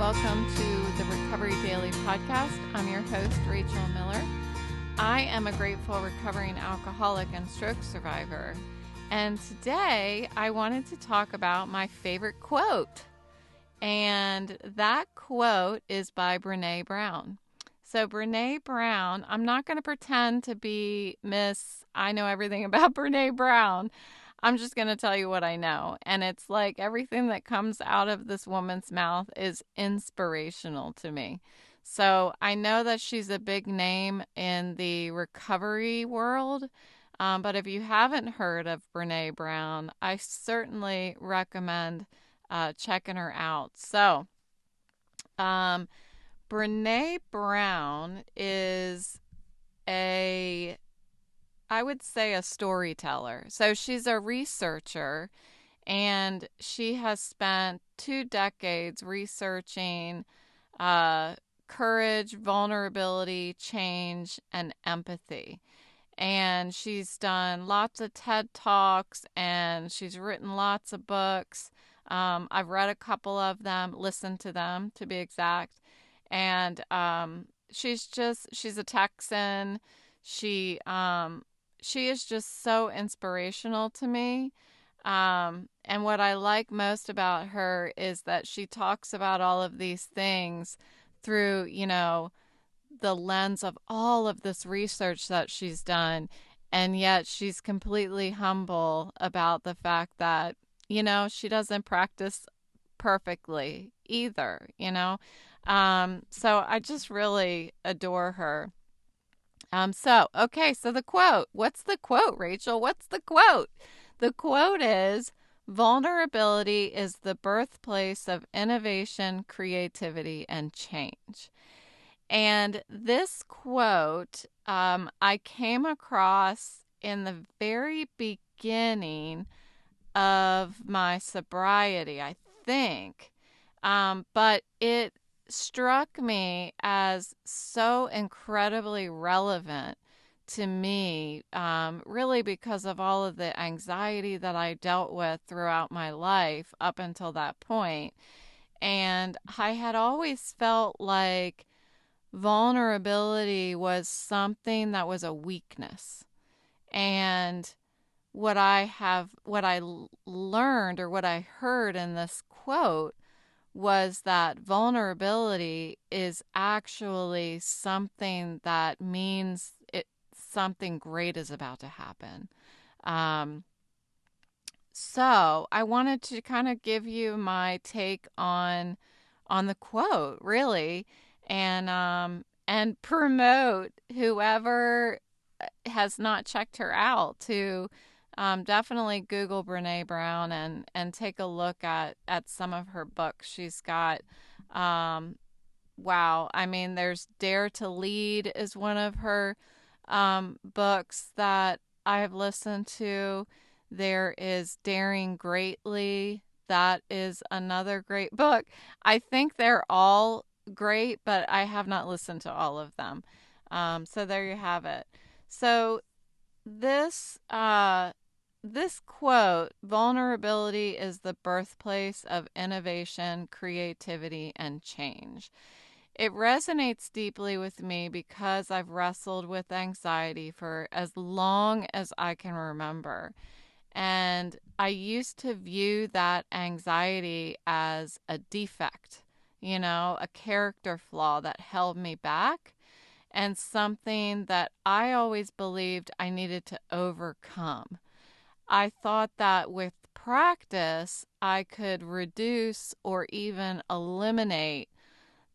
Welcome to the Recovery Daily Podcast. I'm your host, Rachel Miller. I am a grateful recovering alcoholic and stroke survivor. And today I wanted to talk about my favorite quote. And that quote is by Brené Brown. So Brené Brown, I'm not going to pretend to be Miss I know everything about Brené Brown. I'm just going to tell you what I know. And it's like everything that comes out of this woman's mouth is inspirational to me. So I know that she's a big name in the recovery world. But if you haven't heard of Brené Brown, I certainly recommend checking her out. So Brené Brown is I would say a storyteller. So she's a researcher, and she has spent 2 decades researching courage, vulnerability, change, and empathy. And she's done lots of TED Talks, and she's written lots of books. I've read a couple of them, listened to them to be exact. And she's a Texan. She is just so inspirational to me. And what I like most about her is that she talks about all of these things through, the lens of all of this research that she's done. And yet she's completely humble about the fact that, she doesn't practice perfectly either, So I just really adore her. So the quote. What's the quote, Rachel? What's the quote? The quote is, vulnerability is the birthplace of innovation, creativity, and change. And this quote, I came across in the very beginning of my sobriety, I think. But it struck me as so incredibly relevant to me, really because of all of the anxiety that I dealt with throughout my life up until that point. And I had always felt like vulnerability was something that was a weakness. And what I learned, or what I heard in this quote, was that vulnerability is actually something that means something great is about to happen. So I wanted to kind of give you my take on the quote, really, and promote whoever has not checked her out to definitely Google Brené Brown and take a look at some of her books. She's got, wow, I mean, there's Dare to Lead is one of her books that I have listened to. There is Daring Greatly. That is another great book. I think they're all great, but I have not listened to all of them. So there you have it. So this quote, vulnerability is the birthplace of innovation, creativity, and change. It resonates deeply with me because I've wrestled with anxiety for as long as I can remember. And I used to view that anxiety as a defect, a character flaw that held me back, and something that I always believed I needed to overcome. I thought that with practice, I could reduce or even eliminate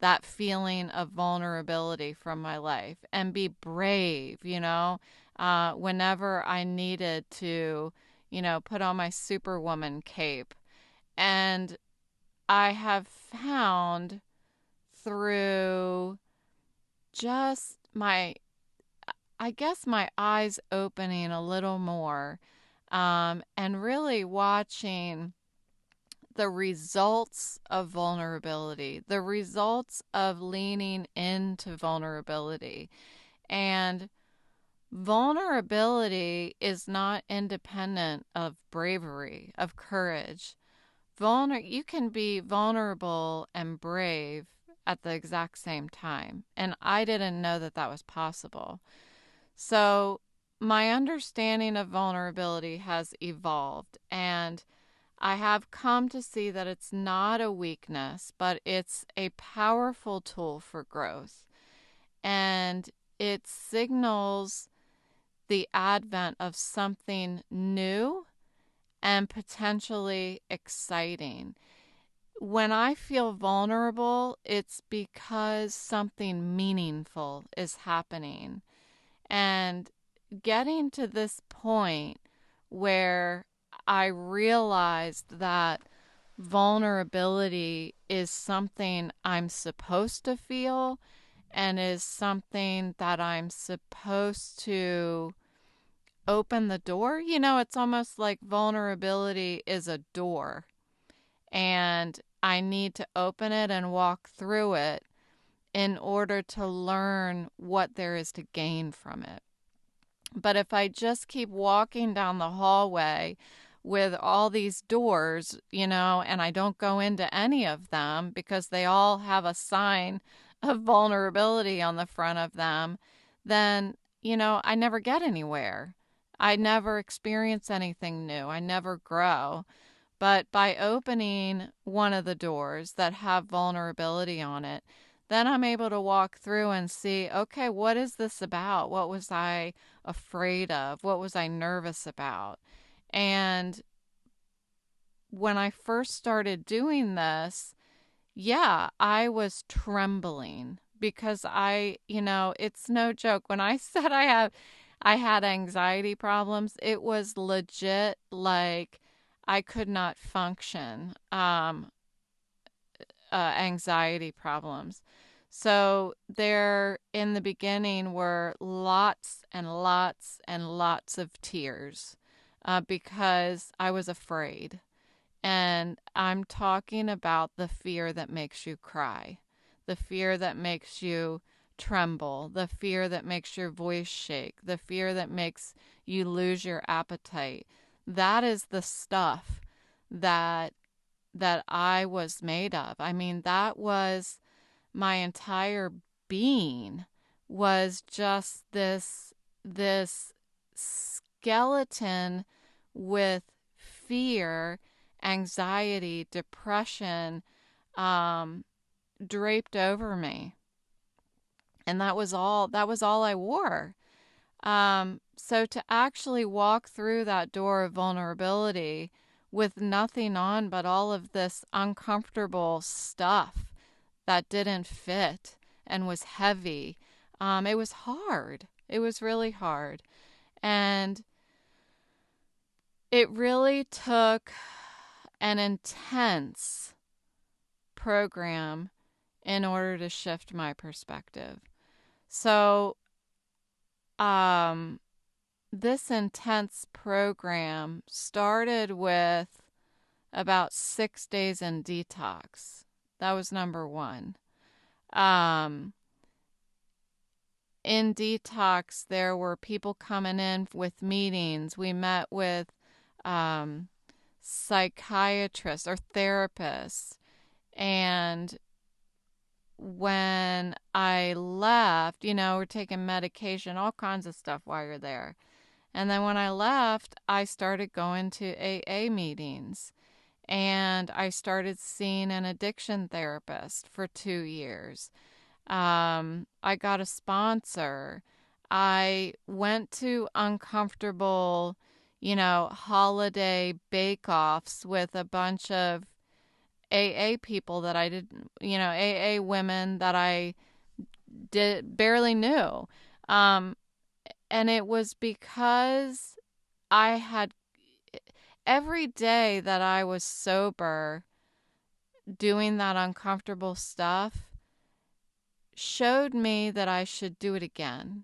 that feeling of vulnerability from my life and be brave, whenever I needed to, put on my superwoman cape. And I have found through just my eyes opening a little more, and really watching the results of vulnerability, the results of leaning into vulnerability. And vulnerability is not independent of bravery, of courage. you can be vulnerable and brave at the exact same time. And I didn't know that that was possible. So my understanding of vulnerability has evolved, and I have come to see that it's not a weakness, but it's a powerful tool for growth. And it signals the advent of something new and potentially exciting. When I feel vulnerable, it's because something meaningful is happening. And getting to this point where I realized that vulnerability is something I'm supposed to feel and is something that I'm supposed to open the door. It's almost like vulnerability is a door, and I need to open it and walk through it in order to learn what there is to gain from it. But if I just keep walking down the hallway with all these doors, and I don't go into any of them because they all have a sign of vulnerability on the front of them, then, I never get anywhere. I never experience anything new. I never grow. But by opening one of the doors that have vulnerability on it, then I'm able to walk through and see, okay, what is this about? What was I afraid of? What was I nervous about? And when I first started doing this, yeah, I was trembling because it's no joke. When I said I had anxiety problems, it was legit like I could not function. Anxiety problems. So there in the beginning were lots and lots and lots of tears because I was afraid. And I'm talking about the fear that makes you cry, the fear that makes you tremble, the fear that makes your voice shake, the fear that makes you lose your appetite. That is the stuff that I was made of. I mean, that was my entire being, was just this skeleton with fear, anxiety, depression draped over me. And that was all I wore. So to actually walk through that door of vulnerability with nothing on but all of this uncomfortable stuff that didn't fit and was heavy, it was hard. It was really hard. And it really took an intense program in order to shift my perspective. So, this intense program started with about 6 days in detox. That was number one. In detox, there were people coming in with meetings. We met with psychiatrists or therapists. And when I left, we're taking medication, all kinds of stuff while you're there. And then when I left, I started going to AA meetings, and I started seeing an addiction therapist for 2 years. I got a sponsor. I went to uncomfortable, holiday bake-offs with a bunch of AA people that I didn't, AA women that I barely knew. And it was because I had every day that I was sober doing that uncomfortable stuff showed me that I should do it again.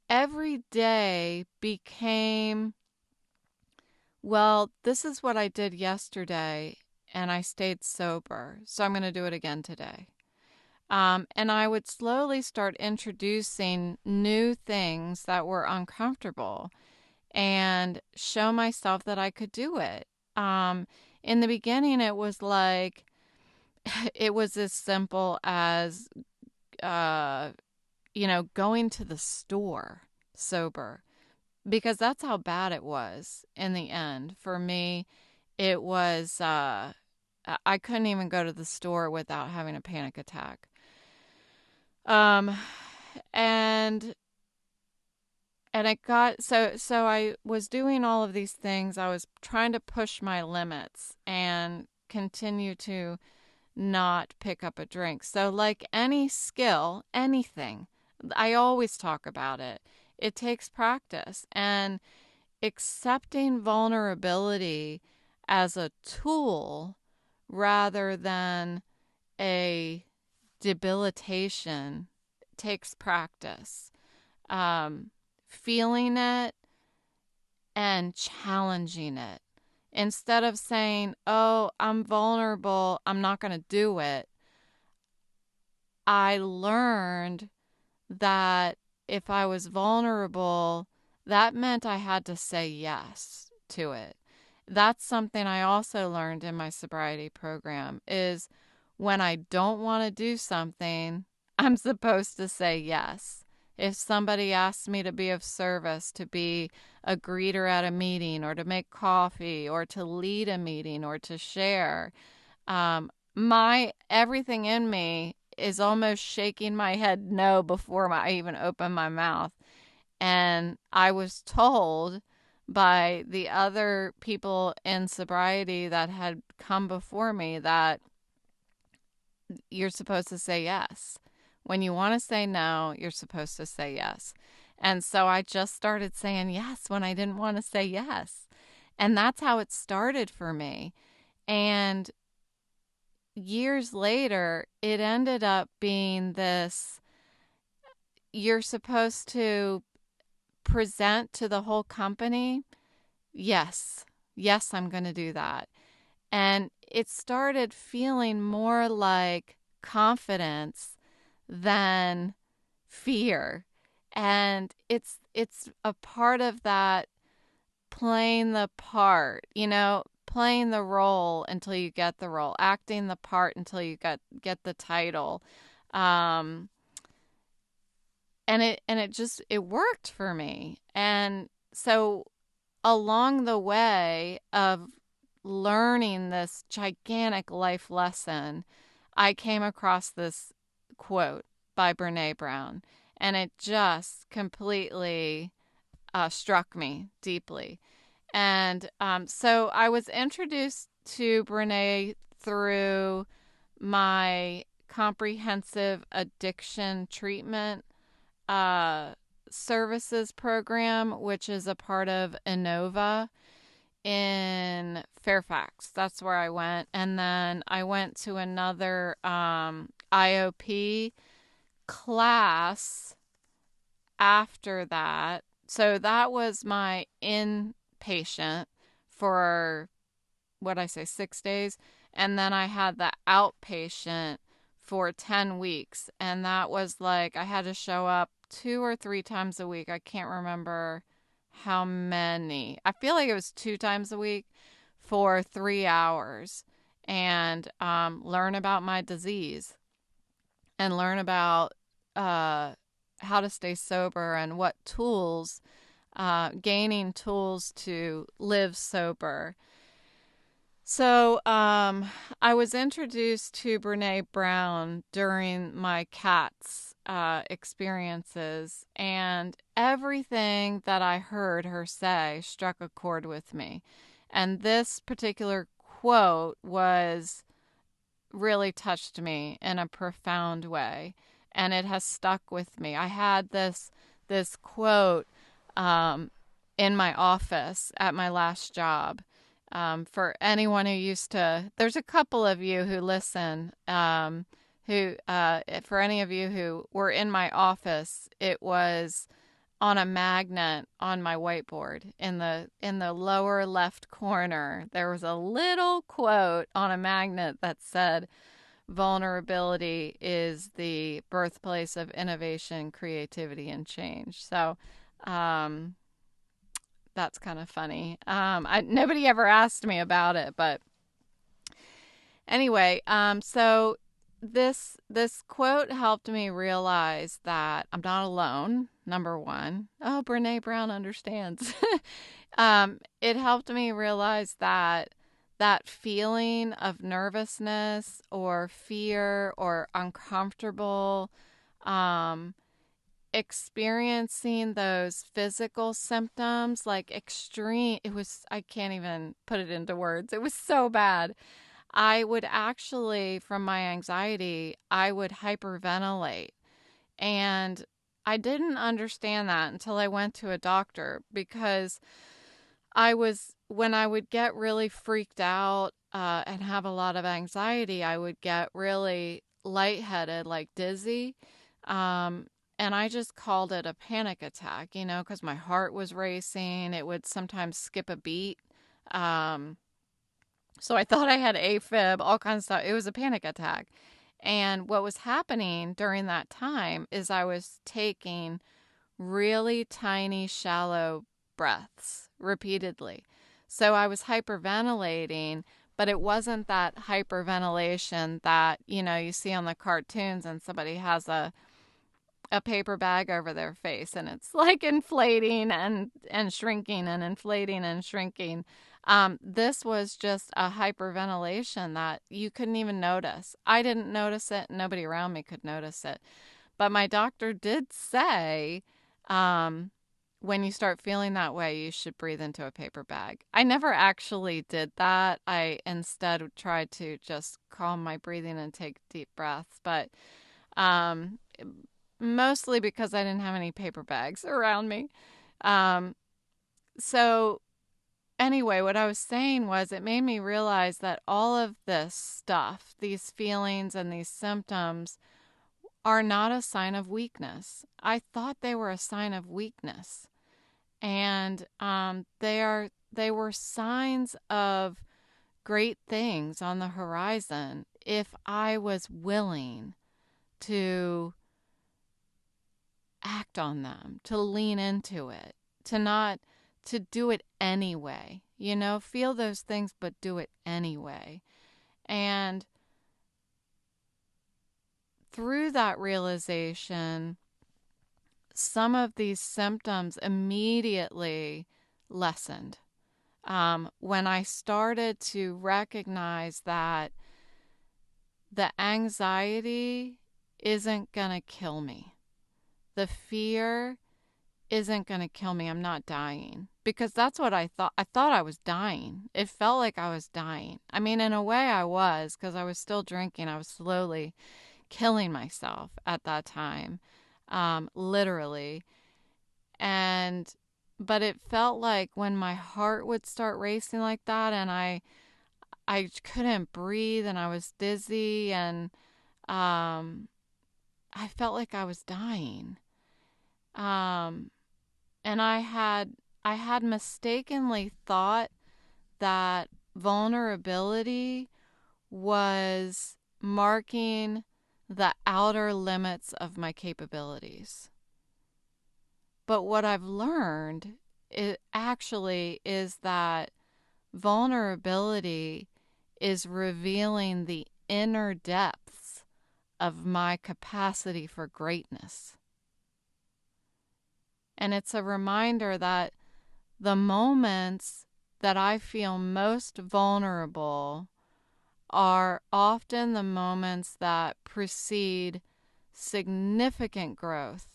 Every day became, well, this is what I did yesterday and I stayed sober, so I'm going to do it again today. And I would slowly start introducing new things that were uncomfortable and show myself that I could do it. in the beginning, it was like, it was as simple as, uh, going to the store sober, because that's how bad it was in the end. For me, it was, I couldn't even go to the store without having a panic attack. Um, and it got so I was doing all of these things. I was trying to push my limits and continue to not pick up a drink. So, like any skill, anything, I always talk about it. It takes practice, and accepting vulnerability as a tool rather than a debilitation takes practice. Um, Feeling it and challenging it. Instead of saying, oh, I'm vulnerable, I'm not going to do it, I learned that if I was vulnerable, that meant I had to say yes to it. That's something I also learned in my sobriety program, is when I don't want to do something, I'm supposed to say yes. If somebody asks me to be of service, to be a greeter at a meeting, or to make coffee, or to lead a meeting, or to share, my everything in me is almost shaking my head no before I even open my mouth. And I was told by the other people in sobriety that had come before me that you're supposed to say yes. When you want to say no, you're supposed to say yes. And so I just started saying yes when I didn't want to say yes. And that's how it started for me. And years later, it ended up being this, you're supposed to present to the whole company, yes, yes, I'm going to do that. And it started feeling more like confidence than fear. And it's a part of that playing the part, playing the role until you get the role, acting the part until you get the title. Um, and it worked for me. And so along the way of learning this gigantic life lesson, I came across this quote by Brené Brown, and it just completely struck me deeply. And so I was introduced to Brene through my comprehensive addiction treatment uh, services program, which is a part of Inova in Fairfax. That's where I went. And then I went to another IOP class after that. So that was my inpatient for, what I say, 6 days. And then I had the outpatient for 10 weeks. And that was like, I had to show up 2 or 3 times a week. I can't remember how many. I feel like it was 2 times a week for 3 hours, and learn about my disease and learn about how to stay sober and what tools, gaining tools to live sober. So I was introduced to Brené Brown during my CATS experiences, and everything that I heard her say struck a chord with me. And this particular quote really touched me in a profound way, and it has stuck with me. I had this quote in my office at my last job. For anyone who used to, there's a couple of you who listen, for any of you who were in my office, it was on a magnet on my whiteboard in the lower left corner. There was a little quote on a magnet that said, vulnerability is the birthplace of innovation, creativity, and change. So, that's kind of funny. Nobody ever asked me about it, but Anyway, so this quote helped me realize that I'm not alone. Number one, oh, Brene Brown understands. It helped me realize that that feeling of nervousness or fear or uncomfortable, um, experiencing those physical symptoms like extreme, it was, I can't even put it into words. It was so bad. I would actually, from my anxiety, I would hyperventilate. And I didn't understand that until I went to a doctor because when I would get really freaked out and have a lot of anxiety, I would get really lightheaded, like dizzy. Um, and I just called it a panic attack, because my heart was racing. It would sometimes skip a beat. Um, so I thought I had AFib, all kinds of stuff. It was a panic attack. And what was happening during that time is I was taking really tiny, shallow breaths repeatedly. So I was hyperventilating, but it wasn't that hyperventilation that, you see on the cartoons and somebody has a paper bag over their face and it's like inflating and shrinking and inflating and shrinking. This was just a hyperventilation that you couldn't even notice. I didn't notice it. Nobody around me could notice it. But my doctor did say, when you start feeling that way, you should breathe into a paper bag. I never actually did that. I instead tried to just calm my breathing and take deep breaths. But um, mostly because I didn't have any paper bags around me. Um, so anyway, what I was saying was it made me realize that all of this stuff, these feelings and these symptoms, are not a sign of weakness. I thought they were a sign of weakness, and they were signs of great things on the horizon if I was willing to act on them, to lean into it, to do it anyway. Feel those things, but do it anyway. And through that realization, some of these symptoms immediately lessened. When I started to recognize that the anxiety isn't going to kill me, the fear isn't going to kill me. I'm not dying. Because that's what I thought. I thought I was dying. It felt like I was dying. I mean, in a way I was, because I was still drinking. I was slowly killing myself at that time, literally. But it felt like when my heart would start racing like that and I couldn't breathe and I was dizzy and I felt like I was dying. And I had mistakenly thought that vulnerability was marking the outer limits of my capabilities. But what I've learned is that vulnerability is revealing the inner depths of my capacity for greatness. And it's a reminder that the moments that I feel most vulnerable are often the moments that precede significant growth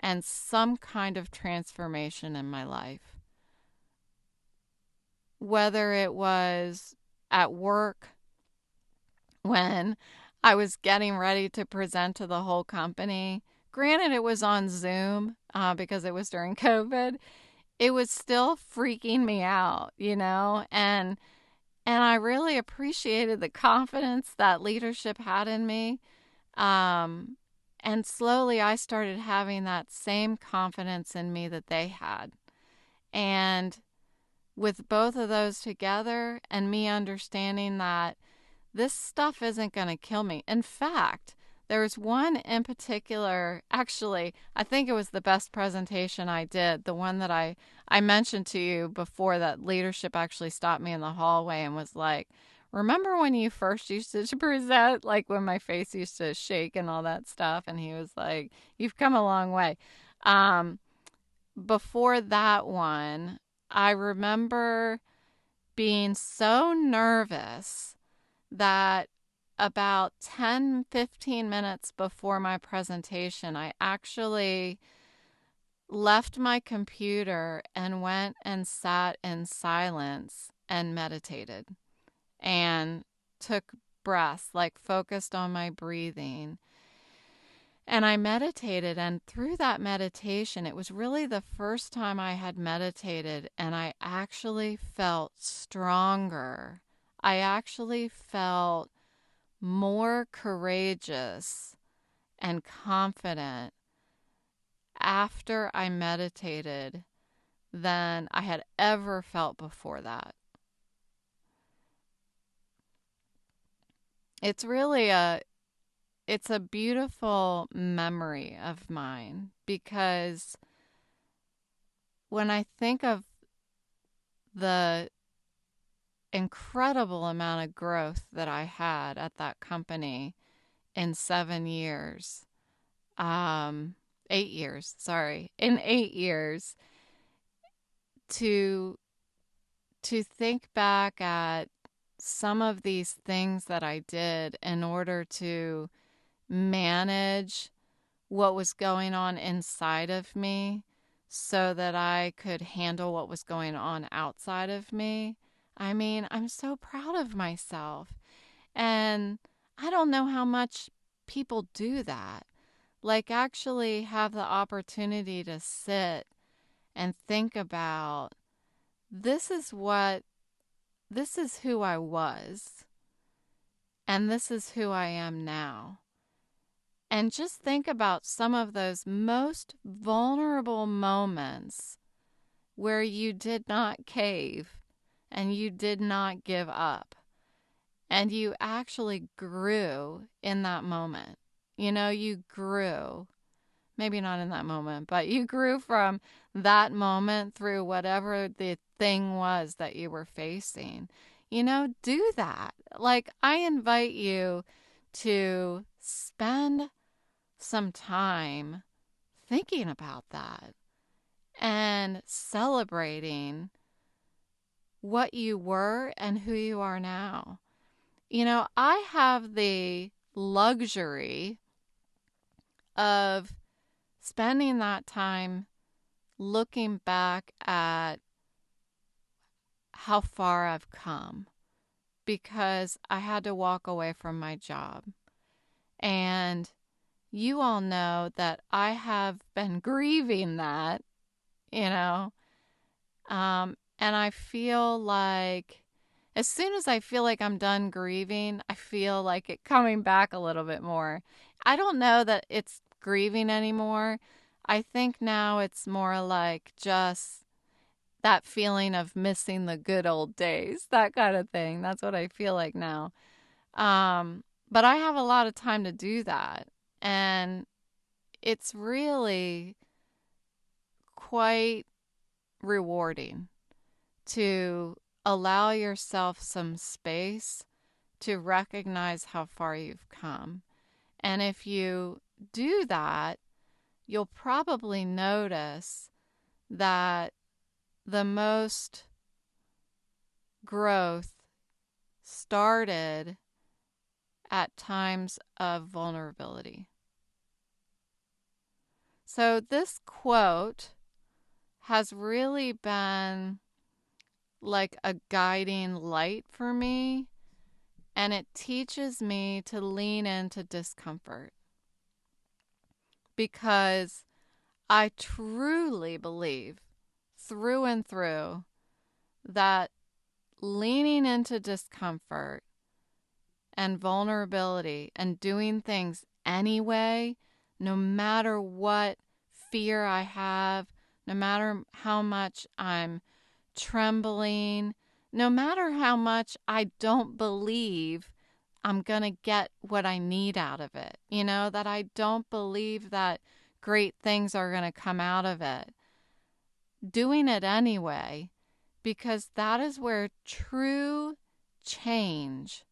and some kind of transformation in my life. Whether it was at work when I was getting ready to present to the whole company. Granted, it was on Zoom because it was during COVID. It was still freaking me out, and I really appreciated the confidence that leadership had in me. And slowly I started having that same confidence in me that they had. And with both of those together and me understanding that this stuff isn't going to kill me. In fact, there was one in particular, actually, I think it was the best presentation I did, the one that I mentioned to you before, that leadership actually stopped me in the hallway and was like, remember when you first used to present, like when my face used to shake and all that stuff? And he was like, you've come a long way. Um, Before that one, I remember being so nervous that about 10-15 minutes before my presentation, I actually left my computer and went and sat in silence and meditated and took breaths, like focused on my breathing. And I meditated, and through that meditation, it was really the first time I had meditated, and I actually felt stronger. I actually felt more courageous and confident after I meditated than I had ever felt before that. It's really it's a beautiful memory of mine, because when I think of the incredible amount of growth that I had at that company in 7 years, 8 years, sorry, in 8 years, to think back at some of these things that I did in order to manage what was going on inside of me so that I could handle what was going on outside of me. I mean, I'm so proud of myself. And I don't know how much people do that. Like, actually have the opportunity to sit and think about, this is who I was, and this is who I am now. And just think about some of those most vulnerable moments where you did not cave and you did not give up, and you actually grew in that moment. You grew. Maybe not in that moment, but you grew from that moment through whatever the thing was that you were facing. Do that. Like, I invite you to spend some time thinking about that and celebrating what you were and who you are now. I have the luxury of spending that time looking back at how far I've come, because I had to walk away from my job. And you all know that I have been grieving that, you know, and I feel like as soon as I feel like I'm done grieving, I feel like it coming back a little bit more. I don't know that it's grieving anymore. I think now it's more like just that feeling of missing the good old days, that kind of thing. That's what I feel like now. But I have a lot of time to do that. And it's really quite rewarding to allow yourself some space to recognize how far you've come. And if you do that, you'll probably notice that the most growth started at times of vulnerability. So this quote has really been like a guiding light for me, and it teaches me to lean into discomfort, because I truly believe through and through that leaning into discomfort and vulnerability and doing things anyway, no matter what fear I have, no matter how much I'm trembling, no matter how much I don't believe I'm going to get what I need out of it, that I don't believe that great things are going to come out of it. Doing it anyway, because that is where true change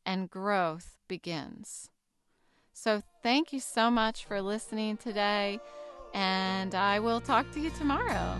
and growth begins. So thank you so much for listening today, and I will talk to you tomorrow.